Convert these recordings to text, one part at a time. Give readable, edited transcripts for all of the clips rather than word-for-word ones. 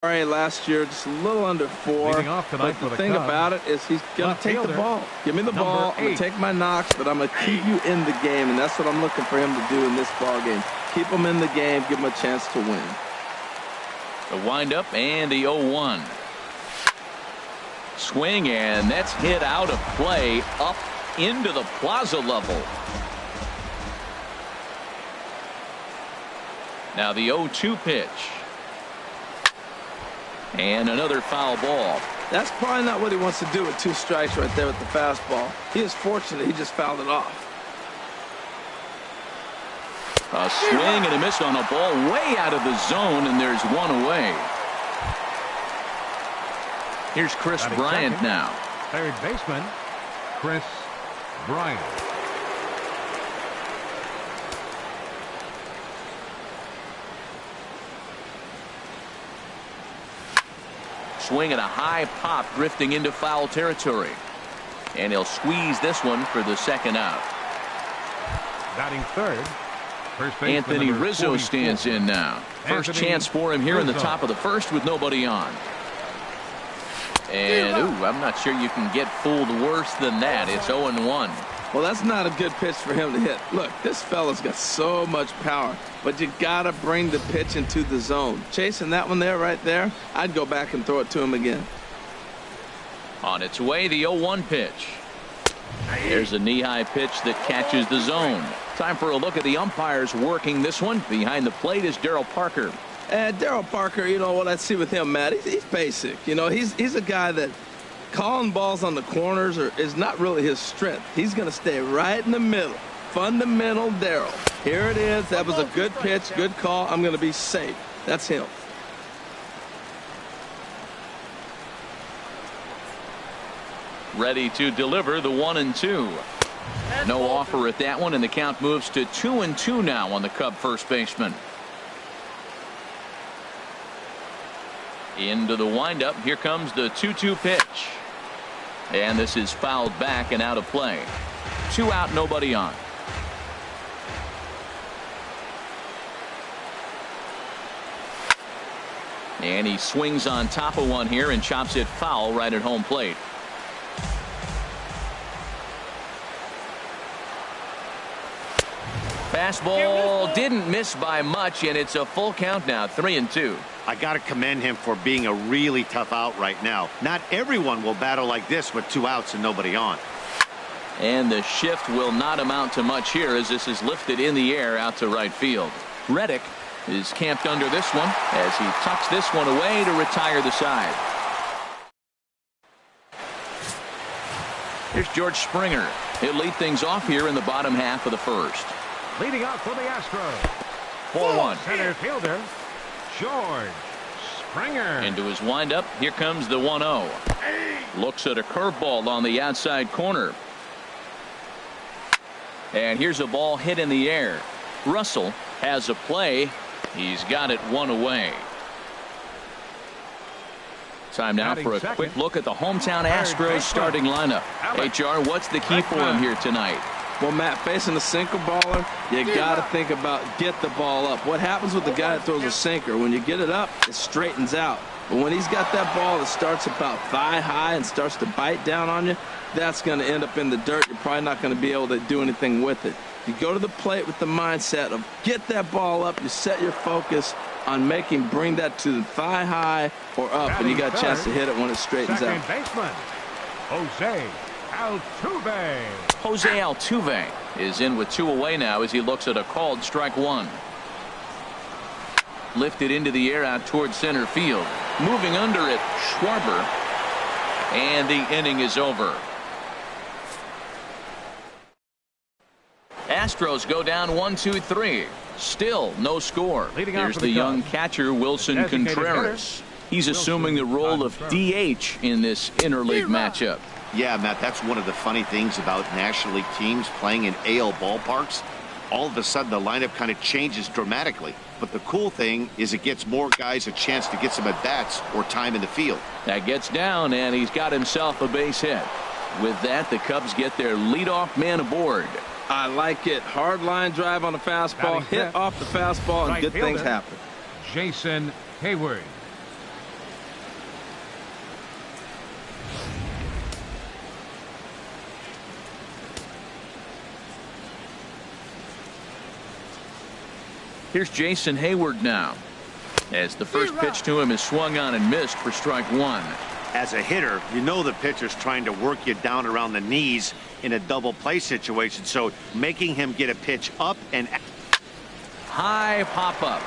last year, just a little under 4. Leading off tonight but the thing about it is he's going to take the ball. Give me the ball. I'm going to take my knocks, but I'm going to keep you in the game, and that's what I'm looking for him to do in this ball game. Keep him in the game, give him a chance to win. The windup and the 0-1. Swing, and that's hit out of play up into the plaza level. Now the 0-2 pitch. And another foul ball. That's probably not what he wants to do with 2 strikes right there with the fastball. He is fortunate he just fouled it off. A swing and a miss on a ball way out of the zone, and there's 1 away. Here's Chris Bryant now. Third baseman, Chris Bryant. Swing and a high pop drifting into foul territory. And he'll squeeze this one for the second out. Batting third, Anthony Rizzo stands in now. First chance for him here in the top of the first with nobody on. And, I'm not sure you can get fooled worse than that. It's 0-1. Well, that's not a good pitch for him to hit. Look, this fella's got so much power, but you got to bring the pitch into the zone. Chasing that one there, right there, I'd go back and throw it to him again. On its way, the 0-1 pitch. There's a knee-high pitch that catches the zone. Time for a look at the umpires working this one. Behind the plate is Darryl Parker. Darryl Parker, you know what I see with him, Matt, he's basic. You know, he's a guy that calling balls on the corners is not really his strength. He's going to stay right in the middle. Fundamental Darryl. Here it is. That was a good pitch, good call. I'm going to be safe. That's him. Ready to deliver the 1-2. No offer at that one, and the count moves to 2-2 now on the Cub first baseman. Into the windup. Here comes the 2-2 pitch. And this is fouled back and out of play. 2 out, nobody on. And he swings on top of one here and chops it foul right at home plate. Fastball didn't miss by much, and it's a full count now, 3-2. I got to commend him for being a really tough out right now. Not everyone will battle like this with 2 outs and nobody on. And the shift will not amount to much here as this is lifted in the air out to right field. Reddick is camped under this one as he tucks this one away to retire the side. Here's George Springer. He'll lead things off here in the bottom half of the first. Leading out for the Astros, 4-1. center fielder George Springer. Into his windup. Here comes the 1-0. Looks at a curveball on the outside corner. And here's a ball hit in the air. Russell has a play. He's got it 1 away. Time now for a quick look at the hometown Astros starting lineup. HR, what's the key for him here tonight? Well, Matt, facing a sinker baller, you got to think about get the ball up. What happens with the guy that throws a sinker? When you get it up, it straightens out. But when he's got that ball that starts about thigh high and starts to bite down on you, that's going to end up in the dirt. You're probably not going to be able to do anything with it. You go to the plate with the mindset of get that ball up. You set your focus on bring that to the thigh high or up, and you got a chance to hit it when it straightens out. Second baseman, Jose Altuve. Jose Altuve is in with 2 away now as he looks at a called strike 1. Lifted into the air out towards center field. Moving under it, Schwarber. And the inning is over. Astros go down 1-2-3. Still no score. Here's the young catcher Wilson Contreras. He's assuming the role of DH in this interleague matchup. Yeah, Matt, that's one of the funny things about National League teams playing in AL ballparks. All of a sudden, the lineup kind of changes dramatically. But the cool thing is it gets more guys a chance to get some at-bats or time in the field. That gets down, and he's got himself a base hit. With that, the Cubs get their leadoff man aboard. I like it. Hard line drive on the fastball, hit off the fastball, and good things happen. Jason Hayward. Here's Jason Hayward now, as the first pitch to him is swung on and missed for strike one. As a hitter, you know the pitcher's trying to work you down around the knees in a double play situation, so making him get a pitch up and high pop up.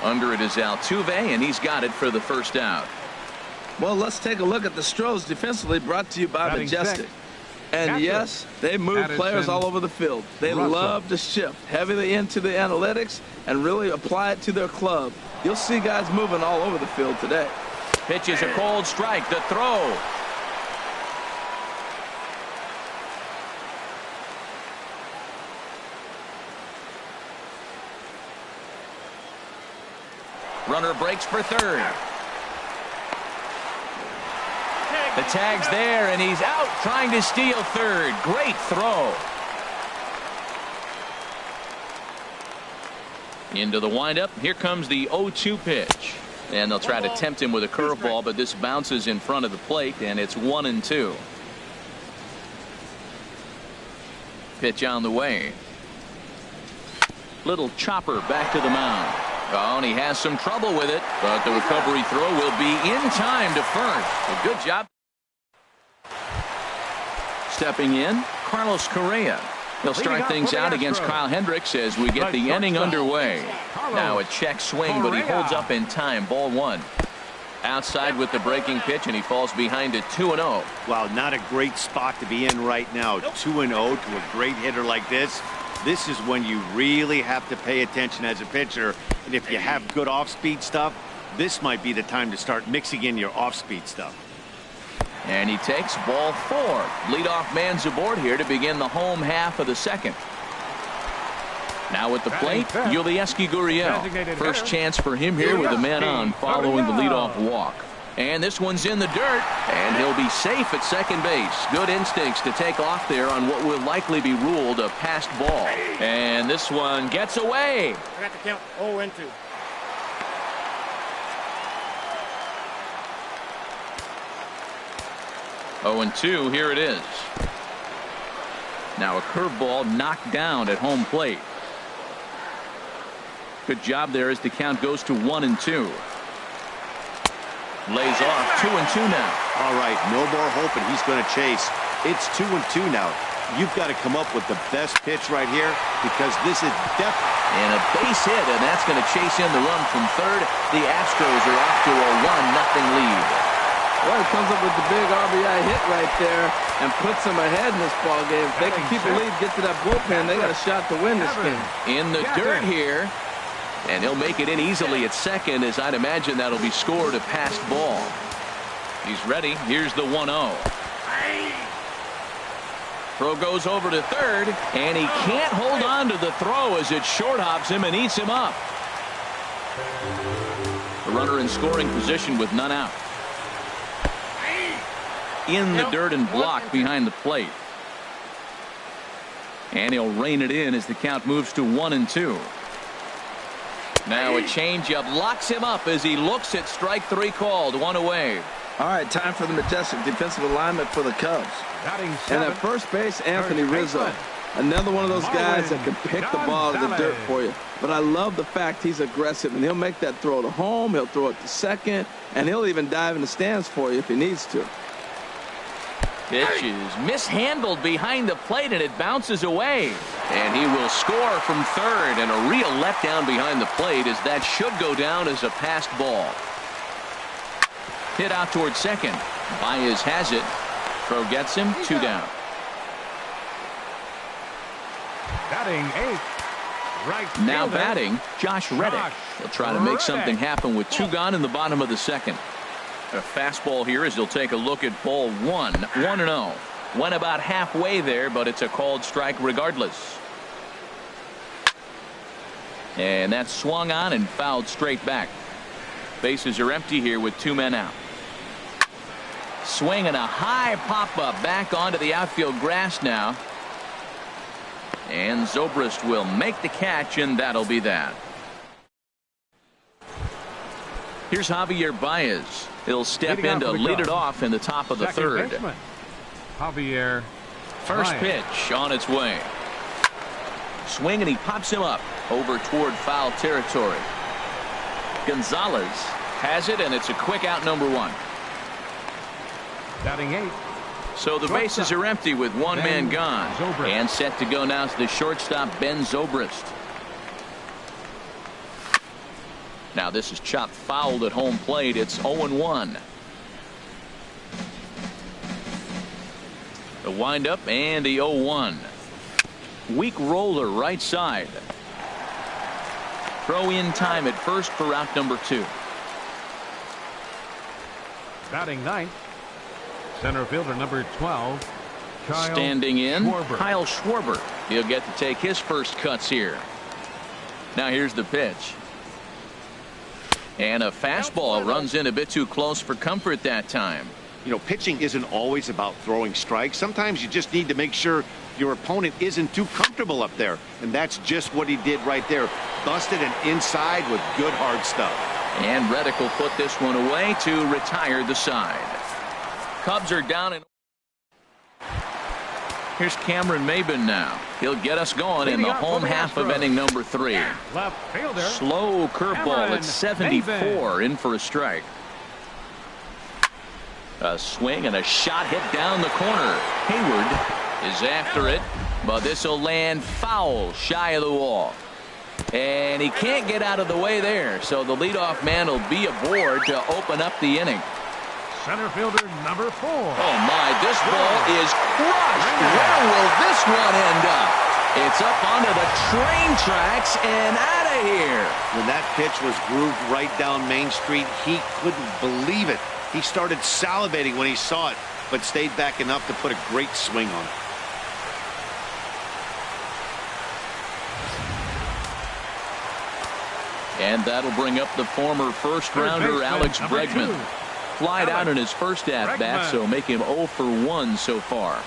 Under it is Altuve, and he's got it for the first out. Well, let's take a look at the Astros defensively, brought to you by Batting Majestic. sixth. And Catcher. yes, they move Addison players all over the field. They Russell. love to shift heavily into the analytics and really apply it to their club. You'll see guys moving all over the field today. Pitch is a cold strike. The throw. Runner breaks for third. The tag's there, and he's out trying to steal third. Great throw. Into the windup. Here comes the 0-2 pitch. And they'll try to tempt him with a curveball, but this bounces in front of the plate, and it's 1-2. Pitch on the way. Little chopper back to the mound. Oh, and he has some trouble with it, but the recovery throw will be in time to first. A good job. Stepping in, Carlos Correa. He'll start things out against Kyle Hendricks as we get the inning underway. Now a check swing, but he holds up in time. Ball one. Outside with the breaking pitch, and he falls behind it 2-0. Wow, not a great spot to be in right now. 2-0 to a great hitter like this. This is when you really have to pay attention as a pitcher. And if you have good off-speed stuff, this might be the time to start mixing in your off-speed stuff. And he takes ball four. Leadoff man's aboard here to begin the home half of the second. Now at the plate, Yulieski Gurriel. First chance for him here with a man on following the leadoff walk. And this one's in the dirt, and he'll be safe at second base. Good instincts to take off there on what will likely be ruled a passed ball. And this one gets away. I got to count 0-2. Oh, and 2, here it is. Now a curveball knocked down at home plate. Good job there as the count goes to 1-2. Lays off 2-2 now. All right, no more hoping he's going to chase. It's 2-2 now. You've got to come up with the best pitch right here, because this is definitely. And a base hit, and that's going to chase in the run from third. The Astros are off to a 1-0 lead. Well, he comes up with the big RBI hit right there and puts them ahead in this ball game. If they can keep the lead, get to that bullpen, they got a shot to win this game. In the dirt here, and he'll make it in easily at second, as I'd imagine that'll be scored a passed ball. He's ready. Here's the 1-0. Throw goes over to third, and he can't hold on to the throw as it short hops him and eats him up. The runner in scoring position with none out. In the dirt and blocked behind the plate. And he'll rein it in as the count moves to 1-2. Now a changeup locks him up as he looks at strike three called. One away. All right, time for the Majestic defensive alignment for the Cubs. And at first base, Anthony Rizzo. Another one of those guys that can pick the ball in the dirt for you. But I love the fact he's aggressive, and he'll make that throw to home. He'll throw it to second, and he'll even dive in the stands for you if he needs to. Pitch is mishandled behind the plate, and it bounces away. And he will score from third, and a real letdown behind the plate, as that should go down as a passed ball. Hit out towards second. Baez has it. Throw gets him. 2 down. Batting eighth. Right Now fielder, batting, Josh Reddick. He'll try to make something happen with 2 gone in the bottom of the second. A fastball here as he'll take a look at ball 1. 1-0. Went about halfway there, but it's a called strike regardless. And that's swung on and fouled straight back. Bases are empty here with 2 men out. Swing and a high pop-up back onto the outfield grass now. And Zobrist will make the catch, and that'll be that. Here's Javier Baez. He'll step in to lead it off in the top of the third. baseman, Javier First Baez. pitch on its way. Swing, and he pops him up over toward foul territory. Gonzalez has it, and it's a quick out, number 1. Batting 8. So the bases are empty with one man gone. And set to go now is the shortstop, Ben Zobrist. Now this is chopped fouled at home plate. It's 0-1. The windup and the 0-1. Weak roller right side. Throw in time at first for out number 2. Batting 9th. Center fielder number 12. Standing in, Kyle Schwarber. He'll get to take his first cuts here. Now here's the pitch. And a fastball runs in a bit too close for comfort that time. You know, pitching isn't always about throwing strikes. Sometimes you just need to make sure your opponent isn't too comfortable up there. And that's just what he did right there. Busted an inside with good hard stuff. And Reddick will put this one away to retire the side. Cubs are down in. Here's Cameron Maybin now. He'll get us going in the home half of inning number 3. Left fielder. Slow curveball at 74 in for a strike. A swing and a shot hit down the corner. Hayward is after it, but this will land foul shy of the wall. And he can't get out of the way there, so the leadoff man will be aboard to open up the inning. Center fielder number 4. Oh my, this ball is crushed. Where will this one end up? It's up onto the train tracks and out of here. When that pitch was grooved right down Main Street, he couldn't believe it. He started salivating when he saw it, but stayed back enough to put a great swing on it. And that'll bring up the former first-rounder Alex Bregman. Flied out in his first at-bat, so make him 0 for 1 so far.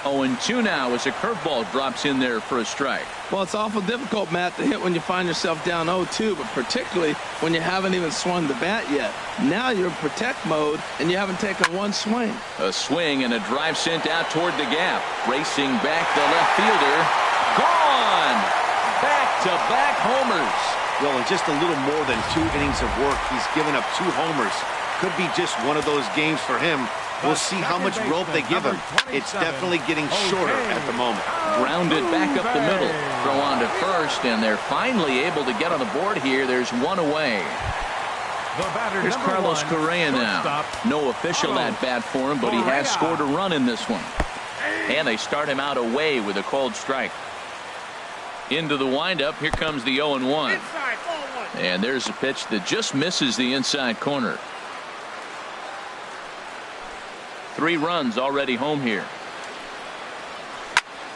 0-2 now as a curveball drops in there for a strike. Well, it's awful difficult, Matt, to hit when you find yourself down 0-2, but particularly when you haven't even swung the bat yet. Now you're in protect mode, and you haven't taken one swing. A swing and a drive sent out toward the gap. Racing back the left fielder. Gone! Back-to-back homers. Well, in just a little more than 2 innings of work, he's given up 2 homers. Could be just one of those games for him. We'll see how much rope they give him. It's definitely getting shorter at the moment. Grounded back up the middle. Throw on to first, and they're finally able to get on the board here. There's one away. Here's Carlos Correa now. No official at-bat for him, but he has scored a run in this one. And they start him out away with a called strike. Into the windup. Here comes the 0-1. And there's a pitch that just misses the inside corner. 3 runs already home here.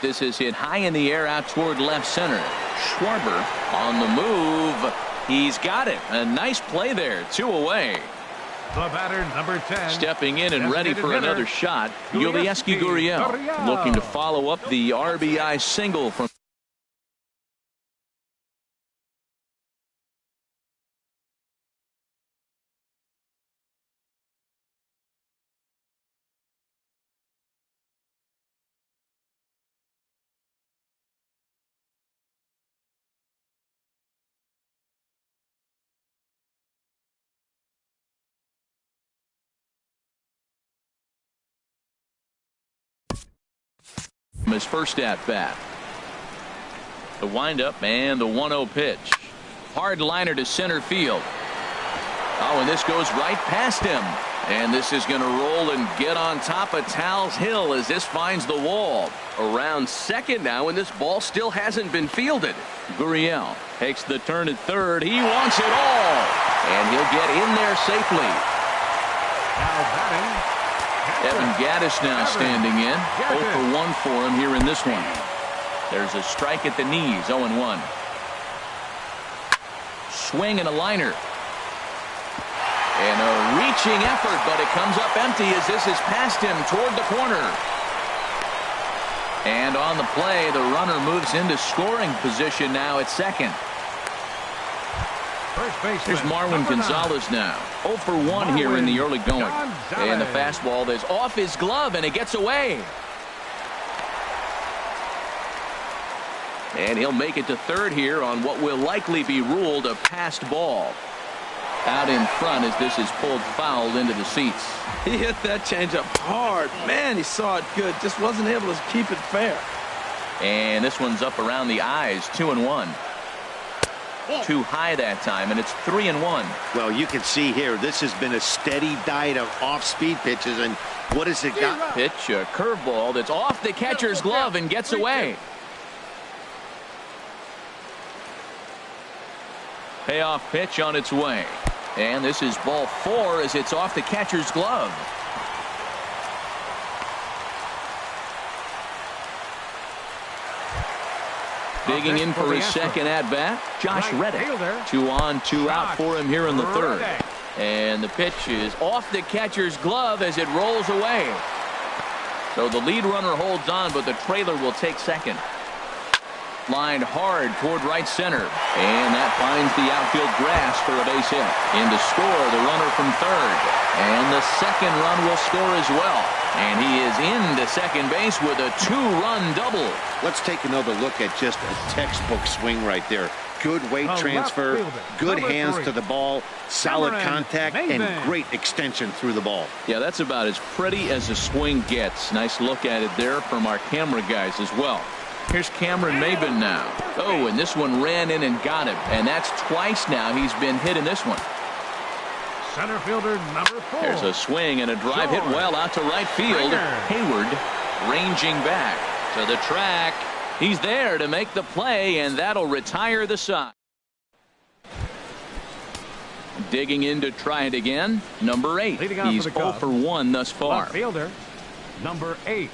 This is hit high in the air out toward left center. Schwarber on the move. He's got it. A nice play there. 2 away. The batter, number 10. Stepping in and ready for another shot. Yulieski Gurriel looking to follow up the RBI single from his first at bat. The windup and the 1-0 pitch. Hard liner to center field. Oh, and this goes right past him. And this is going to roll and get on top of Tal's Hill as this finds the wall. Around second now, and this ball still hasn't been fielded. Gurriel takes the turn at third. He wants it all. And he'll get in there safely. Now batting. Evan Gattis now standing in. 0 for 1 for him here in this one. There's a strike at the knees. 0-1. Swing and a liner. And a reaching effort, but it comes up empty as this is past him toward the corner. And on the play, the runner moves into scoring position now at second. Here's Marwin Gonzalez now. 0 for 1 here in the early going. And the fastball is off his glove, and it gets away. And he'll make it to third here on what will likely be ruled a passed ball. Out in front as this is pulled foul into the seats. He hit that changeup hard. Man, he saw it good. Just wasn't able to keep it fair. And this one's up around the eyes, 2-1. Too high that time, and it's 3-1. Well, you can see here, this has been a steady diet of off-speed pitches, and what has it got? Pitch, a curveball that's off the catcher's glove and gets away. Payoff pitch on its way. And this is ball 4 as it's off the catcher's glove. Digging in for his second at-bat, Josh Reddick. 2 on, 2 out for him here in the third. And the pitch is off the catcher's glove as it rolls away. So the lead runner holds on, but the trailer will take second. Lined hard toward right center. And that finds the outfield grass for a base hit. In to score, the runner from third. And the second run will score as well. And he is into second base with a 2-run double. Let's take another look at just a textbook swing right there. Good weight transfer, good hands to the ball, solid contact, and great extension through the ball. Yeah, that's about as pretty as a swing gets. Nice look at it there from our camera guys as well. Here's Cameron Maben now. Oh, and this one ran in and got him. And that's twice now he's been hit in this one. Center fielder number 4. There's a swing and a drive hit well out to right field. Hayward ranging back to the track. He's there to make the play, and that'll retire the side. Digging in to try it again. Number 8. He's 0 for 1 thus far. Left fielder number 8.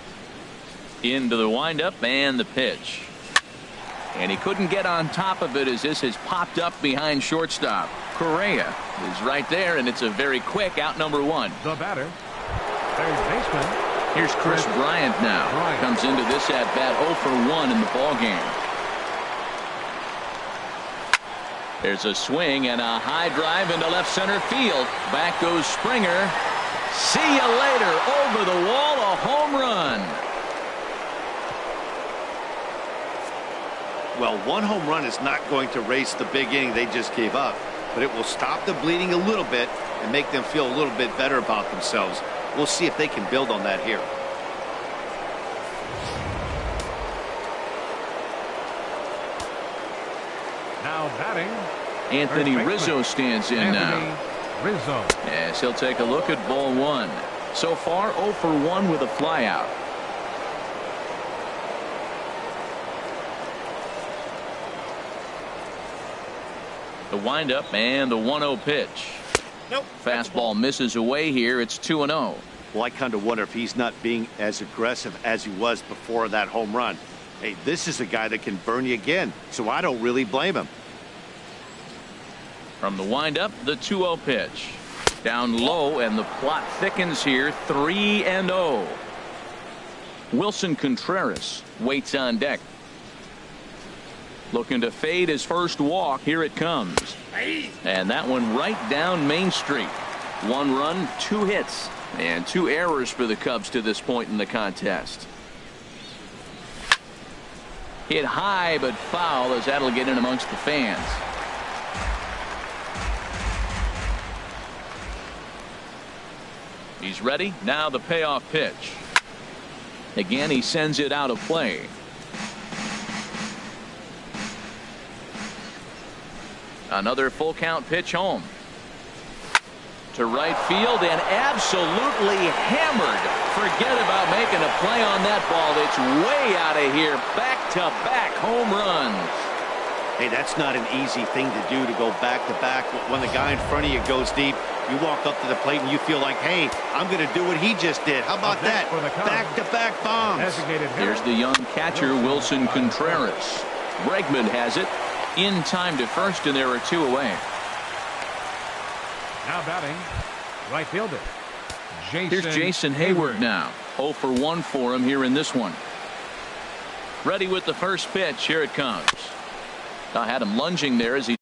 Into the windup and the pitch. And he couldn't get on top of it as this has popped up behind shortstop. Correa is right there, and it's a very quick out number 1. The batter, third baseman. Here's Chris Bryant now. Comes into this at bat 0 for 1 in the ball game. There's a swing and a high drive into left center field. Back goes Springer. See you later. Over the wall, a home run. Well, one home run is not going to race the big inning they just gave up, but it will stop the bleeding a little bit and make them feel a little bit better about themselves. We'll see if they can build on that here. Now batting, Anthony Rizzo stands in now. Rizzo. Yes, he'll take a look at ball 1. So far 0 for 1 with a flyout. The windup and the 1-0 pitch. Nope. Fastball misses away here. It's 2-0. Well, I kind of wonder if he's not being as aggressive as he was before that home run. Hey, this is a guy that can burn you again, so I don't really blame him. From the windup, the 2-0 pitch. Down low, and the plot thickens here. 3-0. Wilson Contreras waits on deck. Looking to fade his first walk. Here it comes. And that one right down Main Street. 1 run, 2 hits, and 2 errors for the Cubs to this point in the contest. Hit high but foul as that'll get in amongst the fans. He's ready. Now the payoff pitch. Again, he sends it out of play. Another full count pitch home. To right field and absolutely hammered. Forget about making a play on that ball. It's way out of here. Back-to-back home runs. Hey, that's not an easy thing to do, to go back-to-back. When the guy in front of you goes deep, you walk up to the plate and you feel like, hey, I'm going to do what he just did. How about that? Back-to-back bombs. Here's the young catcher, Wilson Contreras. Bregman has it. In time to first, and there are 2 away. Now batting, right fielder. Here's Jason Hayward now. 0 for 1 for him here in this one. Ready with the first pitch. Here it comes. I had him lunging there as he